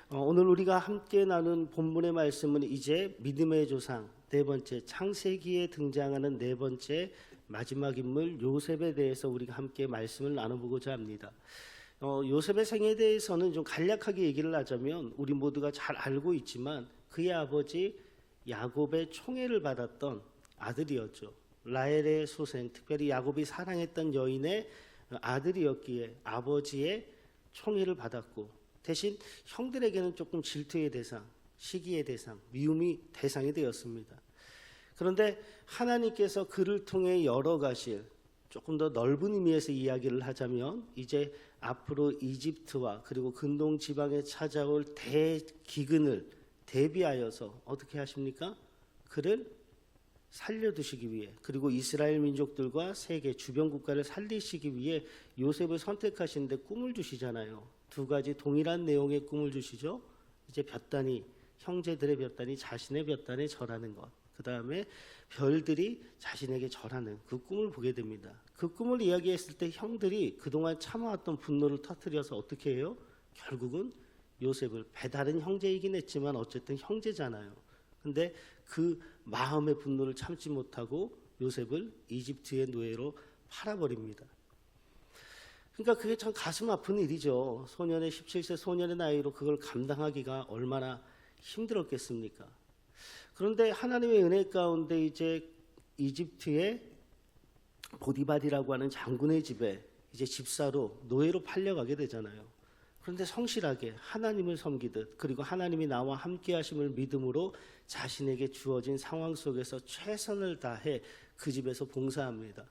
오늘 우리가 함께 나눈 본문의 말씀은 이제 믿음의 조상 네 번째 창세기에 등장하는 네 번째 마지막 인물 요셉에 대해서 우리가 함께 말씀을 나눠보고자 합니다. 요셉의 생에 대해서는 좀 간략하게 얘기를 하자면 우리 모두가 잘 알고 있지만 그의 아버지 야곱의 총애를 받았던 아들이었죠. 라헬의 소생, 특별히 야곱이 사랑했던 여인의 아들이었기에 아버지의 총애를 받았고 대신 형들에게는 조금 질투의 대상, 시기의 대상, 미움이 대상이 되었습니다. 그런데 하나님께서 그를 통해 열어가실 조금 더 넓은 의미에서 이야기를 하자면 이제 앞으로 이집트와 그리고 근동 지방에 찾아올 대기근을 대비하여서 어떻게 하십니까? 그를 살려두시기 위해 그리고 이스라엘 민족들과 세계 주변 국가를 살리시기 위해 요셉을 선택하시는데 꿈을 주시잖아요. 두 가지 동일한 내용의 꿈을 주시죠. 이제 볕단이 형제들의 볕단이 자신의 볕단에 절하는 것, 그 다음에 별들이 자신에게 절하는 그 꿈을 보게 됩니다. 그 꿈을 이야기했을 때 형들이 그동안 참아왔던 분노를 터뜨려서 어떻게 해요? 결국은 요셉을, 배다른 형제이긴 했지만 어쨌든 형제잖아요. 근데 그 마음의 분노를 참지 못하고 요셉을 이집트의 노예로 팔아버립니다. 그러니까 그게 참 가슴 아픈 일이죠. 소년의 17세 소년의 나이로 그걸 감당하기가 얼마나 힘들었겠습니까? 그런데 하나님의 은혜 가운데 이제 이집트의 보디발이라고 하는 장군의 집에 이제 집사로 노예로 팔려가게 되잖아요. 그런데 성실하게 하나님을 섬기듯 그리고 하나님이 나와 함께 하심을 믿음으로 자신에게 주어진 상황 속에서 최선을 다해 그 집에서 봉사합니다.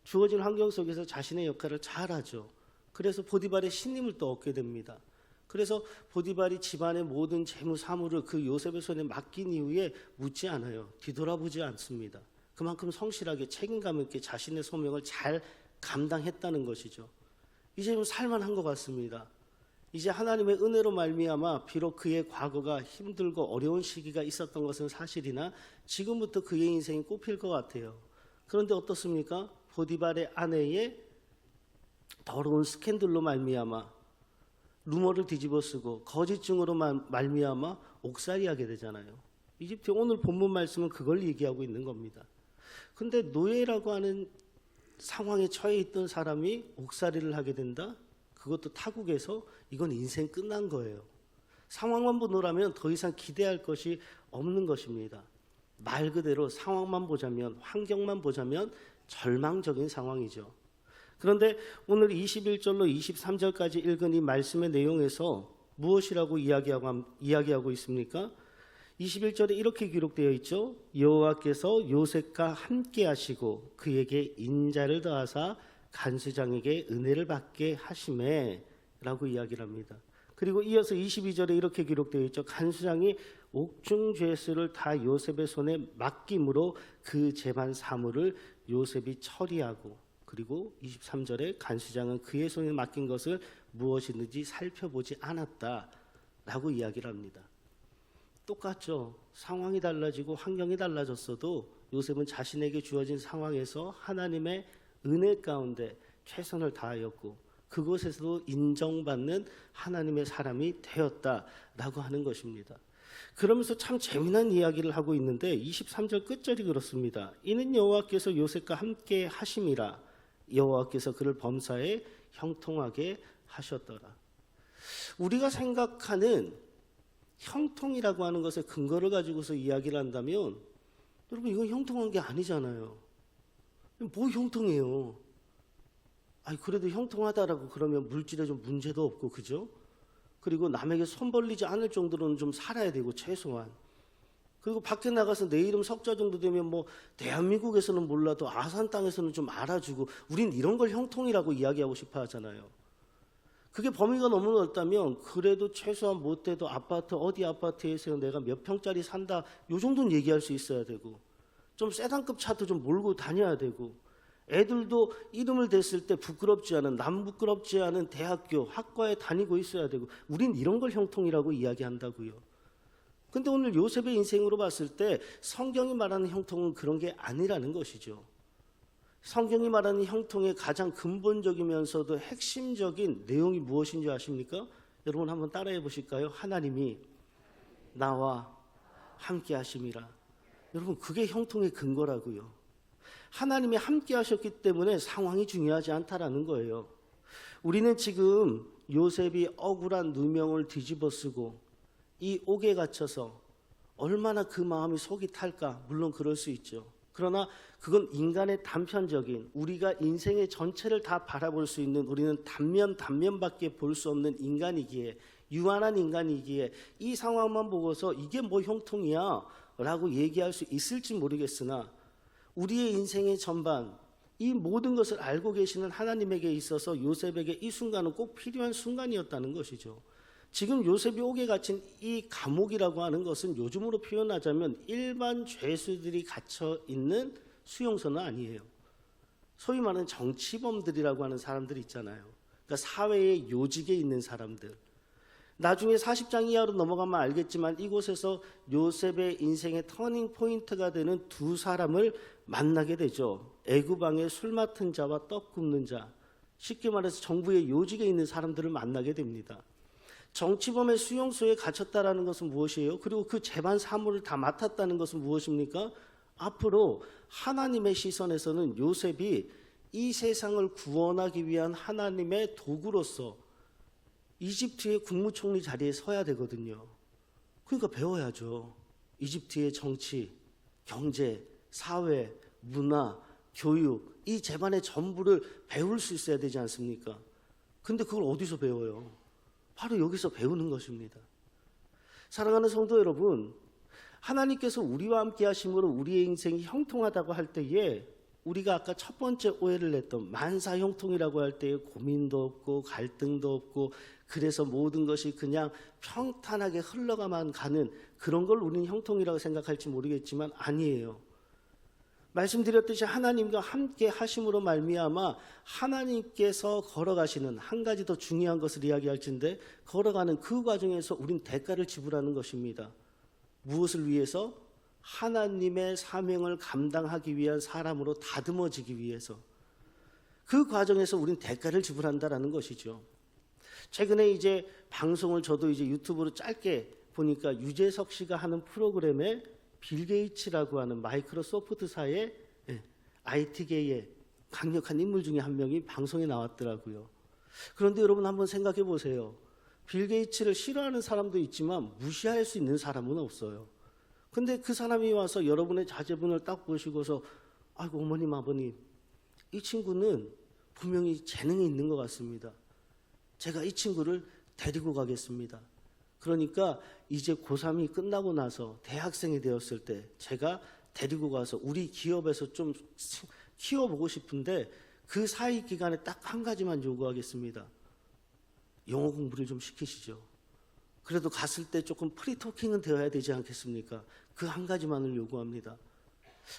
주어진 환경 속에서 자신의 역할을 잘하죠. 그래서 보디발의 신임을 또 얻게 됩니다. 그래서 보디발이 집안의 모든 재무 사물을 그 요셉의 손에 맡긴 이후에 묻지 않아요. 뒤돌아보지 않습니다. 그만큼 성실하게 책임감 있게 자신의 소명을 잘 감당했다는 것이죠. 이제 좀 살만한 것 같습니다. 이제 하나님의 은혜로 말미암아 비록 그의 과거가 힘들고 어려운 시기가 있었던 것은 사실이나 지금부터 그의 인생이 꽃필 것 같아요. 그런데 어떻습니까? 보디발의 아내의 더러운 스캔들로 말미암아 루머를 뒤집어쓰고 거짓 증언으로 말미암아 옥살이하게 되잖아요. 이집트 오늘 본문 말씀은 그걸 얘기하고 있는 겁니다. 근데 노예라고 하는 상황에 처해 있던 사람이 옥살이를 하게 된다? 그것도 타국에서 이건 인생 끝난 거예요. 상황만 보노라면 더 이상 기대할 것이 없는 것입니다. 말 그대로 상황만 보자면, 환경만 보자면 절망적인 상황이죠. 그런데 오늘 21절로 23절까지 읽은 이 말씀의 내용에서 무엇이라고 이야기하고 있습니까? 21절에 이렇게 기록되어 있죠. 여호와께서 요셉과 함께 하시고 그에게 인자를 더하사 간수장에게 은혜를 받게 하시매 라고 이야기를 합니다. 그리고 이어서 22절에 이렇게 기록되어 있죠. 간수장이 옥중 죄수를 다 요셉의 손에 맡김으로 그 재반 사물을 요셉이 처리하고, 그리고 23절에 간수장은 그의 손에 맡긴 것을 무엇이든지 살펴보지 않았다라고 이야기를 합니다. 똑같죠. 상황이 달라지고 환경이 달라졌어도 요셉은 자신에게 주어진 상황에서 하나님의 은혜 가운데 최선을 다하였고 그곳에서도 인정받는 하나님의 사람이 되었다라고 하는 것입니다. 그러면서 참 재미난 이야기를 하고 있는데 23절 끝절이 그렇습니다. 이는 여호와께서 요셉과 함께 하심이라 여호와께서 그를 범사에 형통하게 하셨더라. 우리가 생각하는 형통이라고 하는 것의 근거를 가지고서 이야기를 한다면 여러분 이건 형통한 게 아니잖아요. 뭐 형통해요? 그래도 형통하다라고 그러면 물질에 좀 문제도 없고 그죠? 그리고 남에게 손 벌리지 않을 정도로는 좀 살아야 되고 최소한. 그리고 밖에 나가서 내 이름 석자 정도 되면 뭐 대한민국에서는 몰라도 아산 땅에서는 좀 알아주고 우린 이런 걸 형통이라고 이야기하고 싶어 하잖아요. 그게 범위가 너무 넓다면 그래도 최소한 못해도 아파트 어디 아파트에서 내가 몇 평짜리 산다 요 정도는 얘기할 수 있어야 되고 좀 세단급 차도 좀 몰고 다녀야 되고 애들도 이름을 댔을 때 부끄럽지 않은 남 부끄럽지 않은 대학교 학과에 다니고 있어야 되고 우린 이런 걸 형통이라고 이야기한다고요. 근데 오늘 요셉의 인생으로 봤을 때 성경이 말하는 형통은 그런 게 아니라는 것이죠. 성경이 말하는 형통의 가장 근본적이면서도 핵심적인 내용이 무엇인지 아십니까? 여러분 한번 따라해 보실까요? 하나님이 나와 함께 하심이라. 여러분 그게 형통의 근거라고요. 하나님이 함께 하셨기 때문에 상황이 중요하지 않다라는 거예요. 우리는 지금 요셉이 억울한 누명을 뒤집어쓰고 이 옥에 갇혀서 얼마나 그 마음이 속이 탈까? 물론 그럴 수 있죠. 그러나 그건 인간의 단편적인, 우리가 인생의 전체를 다 바라볼 수 있는, 우리는 단면밖에 볼 수 없는 인간이기에, 유한한 인간이기에 이 상황만 보고서 이게 뭐 형통이야 라고 얘기할 수 있을지 모르겠으나 우리의 인생의 전반, 이 모든 것을 알고 계시는 하나님에게 있어서 요셉에게 이 순간은 꼭 필요한 순간이었다는 것이죠. 지금 요셉이 옥에 갇힌 이 감옥이라고 하는 것은 요즘으로 표현하자면 일반 죄수들이 갇혀 있는 수용소는 아니에요. 소위 말하는 정치범들이라고 하는 사람들이 있잖아요. 그러니까 사회의 요직에 있는 사람들. 나중에 40장 이하로 넘어가면 알겠지만 이곳에서 요셉의 인생의 터닝 포인트가 되는 두 사람을 만나게 되죠. 애굽 왕의 술 맡은 자와 떡 굽는 자, 쉽게 말해서 정부의 요직에 있는 사람들을 만나게 됩니다. 정치범의 수용소에 갇혔다라는 것은 무엇이에요? 그리고 그 재반 사무를 다 맡았다는 것은 무엇입니까? 앞으로 하나님의 시선에서는 요셉이 이 세상을 구원하기 위한 하나님의 도구로서 이집트의 국무총리 자리에 서야 되거든요. 그러니까 배워야죠. 이집트의 정치, 경제, 사회, 문화, 교육, 이 재반의 전부를 배울 수 있어야 되지 않습니까? 근데 그걸 어디서 배워요? 바로 여기서 배우는 것입니다. 사랑하는 성도 여러분, 하나님께서 우리와 함께 하심으로 우리의 인생이 형통하다고 할 때에 우리가 아까 첫 번째 오해를 냈던 만사 형통이라고 할 때에 고민도 없고 갈등도 없고 그래서 모든 것이 그냥 평탄하게 흘러가만 가는 그런 걸 우리는 형통이라고 생각할지 모르겠지만 아니에요. 말씀드렸듯이 하나님과 함께 하심으로 말미암아 하나님께서 걸어가시는 한 가지 더 중요한 것을 이야기할 텐데 걸어가는 그 과정에서 우린 대가를 지불하는 것입니다. 무엇을 위해서? 하나님의 사명을 감당하기 위한 사람으로 다듬어지기 위해서. 그 과정에서 우린 대가를 지불한다라는 것이죠. 최근에 이제 방송을 저도 이제 유튜브로 짧게 보니까 유재석 씨가 하는 프로그램에 빌 게이츠라고 하는 마이크로소프트사의 IT계의 강력한 인물 중에 한 명이 방송에 나왔더라고요. 그런데 여러분 한번 생각해 보세요. 빌 게이츠를 싫어하는 사람도 있지만 무시할 수 있는 사람은 없어요. 근데 그 사람이 와서 여러분의 자제분을 딱 보시고서 아이고 어머님 아버님 이 친구는 분명히 재능이 있는 것 같습니다. 제가 이 친구를 데리고 가겠습니다. 그러니까 이제 고3이 끝나고 나서 대학생이 되었을 때 제가 데리고 가서 우리 기업에서 좀 키워보고 싶은데 그 사이 기간에 딱 한 가지만 요구하겠습니다. 영어 공부를 좀 시키시죠. 그래도 갔을 때 조금 프리토킹은 되어야 되지 않겠습니까? 그 한 가지만을 요구합니다.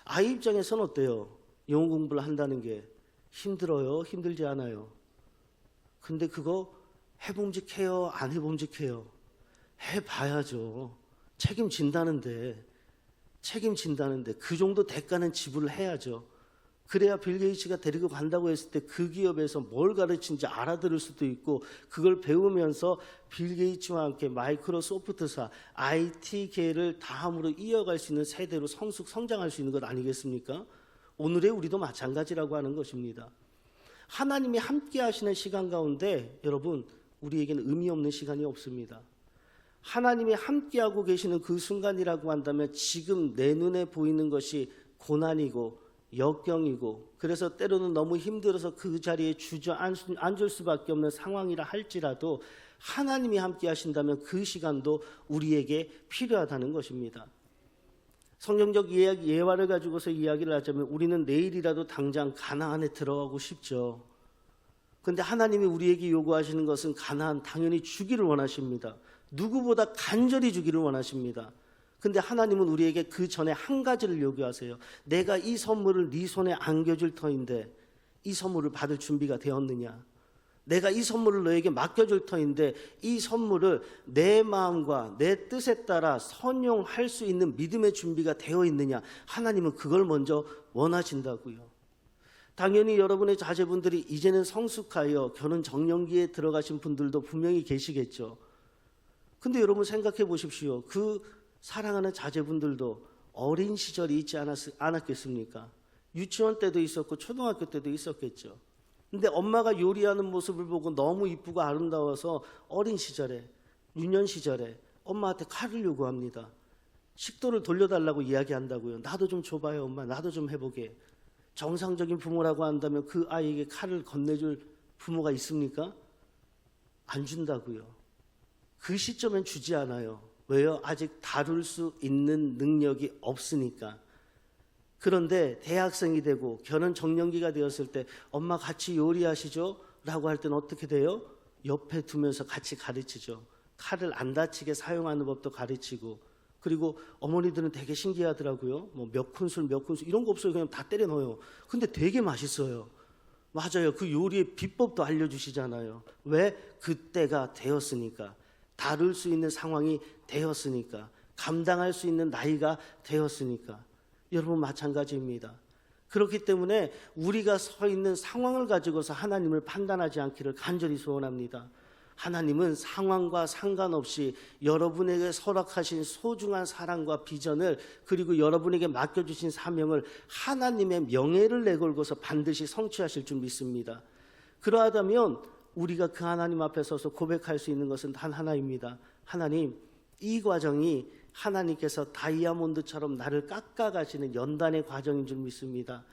아이 입장에서는 어때요? 영어 공부를 한다는 게 힘들어요? 힘들지 않아요? 근데 그거 해봄직해요? 안 해봄직해요? 해봐야죠. 책임진다는데 그 정도 대가는 지불을 해야죠. 그래야 빌 게이츠가 데리고 간다고 했을 때 그 기업에서 뭘 가르치는지 알아들을 수도 있고 그걸 배우면서 빌 게이츠와 함께 마이크로소프트사, IT계를 다음으로 이어갈 수 있는 세대로 성장할 수 있는 것 아니겠습니까? 오늘의 우리도 마찬가지라고 하는 것입니다. 하나님이 함께 하시는 시간 가운데 여러분 우리에게는 의미 없는 시간이 없습니다. 하나님이 함께하고 계시는 그 순간이라고 한다면 지금 내 눈에 보이는 것이 고난이고 역경이고 그래서 때로는 너무 힘들어서 그 자리에 주저앉을 수밖에 없는 상황이라 할지라도 하나님이 함께 하신다면 그 시간도 우리에게 필요하다는 것입니다. 성경적 예화를 가지고서 이야기를 하자면 우리는 내일이라도 당장 가나안에 들어가고 싶죠. 그런데 하나님이 우리에게 요구하시는 것은 가나안 당연히 주기를 원하십니다. 누구보다 간절히 주기를 원하십니다. 근데 하나님은 우리에게 그 전에 한 가지를 요구하세요. 내가 이 선물을 네 손에 안겨줄 터인데 이 선물을 받을 준비가 되었느냐? 내가 이 선물을 너에게 맡겨줄 터인데 이 선물을 내 마음과 내 뜻에 따라 선용할 수 있는 믿음의 준비가 되어 있느냐? 하나님은 그걸 먼저 원하신다고요. 당연히 여러분의 자제분들이 이제는 성숙하여 결혼 정년기에 들어가신 분들도 분명히 계시겠죠. 근데 여러분 생각해 보십시오. 그 사랑하는 자제분들도 어린 시절이 있지 않았겠습니까? 유치원 때도 있었고 초등학교 때도 있었겠죠. 근데 엄마가 요리하는 모습을 보고 너무 이쁘고 아름다워서 어린 시절에, 유년 시절에 엄마한테 칼을 요구합니다. 식도를 돌려달라고 이야기한다고요. 나도 좀 줘봐요, 엄마. 나도 좀 해보게. 정상적인 부모라고 한다면 그 아이에게 칼을 건네줄 부모가 있습니까? 안 준다고요. 그 시점엔 주지 않아요. 왜요? 아직 다룰 수 있는 능력이 없으니까. 그런데 대학생이 되고 결혼 정년기가 되었을 때 엄마 같이 요리하시죠? 라고 할 때는 어떻게 돼요? 옆에 두면서 같이 가르치죠. 칼을 안 다치게 사용하는 법도 가르치고, 그리고 어머니들은 되게 신기하더라고요. 뭐 몇 큰술 이런 거 없어요. 그냥 다 때려 넣어요. 근데 되게 맛있어요. 맞아요. 그 요리의 비법도 알려주시잖아요. 왜? 그때가 되었으니까. 다룰 수 있는 상황이 되었으니까. 감당할 수 있는 나이가 되었으니까. 여러분 마찬가지입니다. 그렇기 때문에 우리가 서 있는 상황을 가지고서 하나님을 판단하지 않기를 간절히 소원합니다. 하나님은 상황과 상관없이 여러분에게 허락하신 소중한 사랑과 비전을, 그리고 여러분에게 맡겨주신 사명을 하나님의 명예를 내걸고서 반드시 성취하실 줄 믿습니다. 그러하다면 우리가 그 하나님 앞에 서서 고백할 수 있는 것은 단 하나입니다. 하나님, 이 과정이 하나님께서 다이아몬드처럼 나를 깎아가시는 연단의 과정인 줄 믿습니다.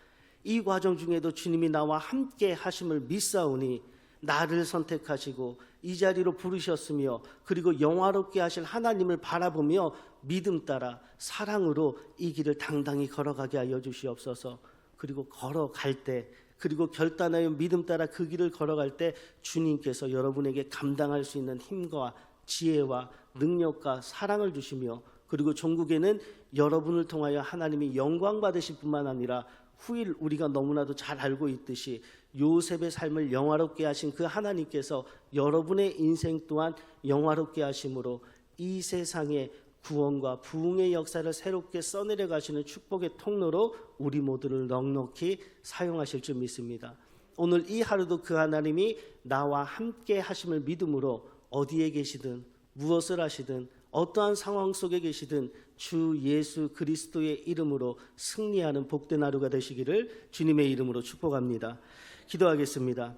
이 과정 중에도 주님이 나와 함께 하심을 믿사오니 나를 선택하시고 이 자리로 부르셨으며, 그리고 영화롭게 하실 하나님을 바라보며 믿음 따라 사랑으로 이 길을 당당히 걸어가게 하여 주시옵소서. 그리고 걸어갈 때, 그리고 결단하여 믿음 따라 그 길을 걸어갈 때 주님께서 여러분에게 감당할 수 있는 힘과 지혜와 능력과 사랑을 주시며, 그리고 종국에는 여러분을 통하여 하나님이 영광 받으실 뿐만 아니라 후일 우리가 너무나도 잘 알고 있듯이 요셉의 삶을 영화롭게 하신 그 하나님께서 여러분의 인생 또한 영화롭게 하심으로 이 세상의 구원과 부흥의 역사를 새롭게 써내려 가시는 축복의 통로로 우리 모두를 넉넉히 사용하실 줄 믿습니다. 오늘 이 하루도 그 하나님이 나와 함께 하심을 믿음으로 어디에 계시든 무엇을 하시든 어떠한 상황 속에 계시든 주 예수 그리스도의 이름으로 승리하는 복된 하루가 되시기를 주님의 이름으로 축복합니다. 기도하겠습니다.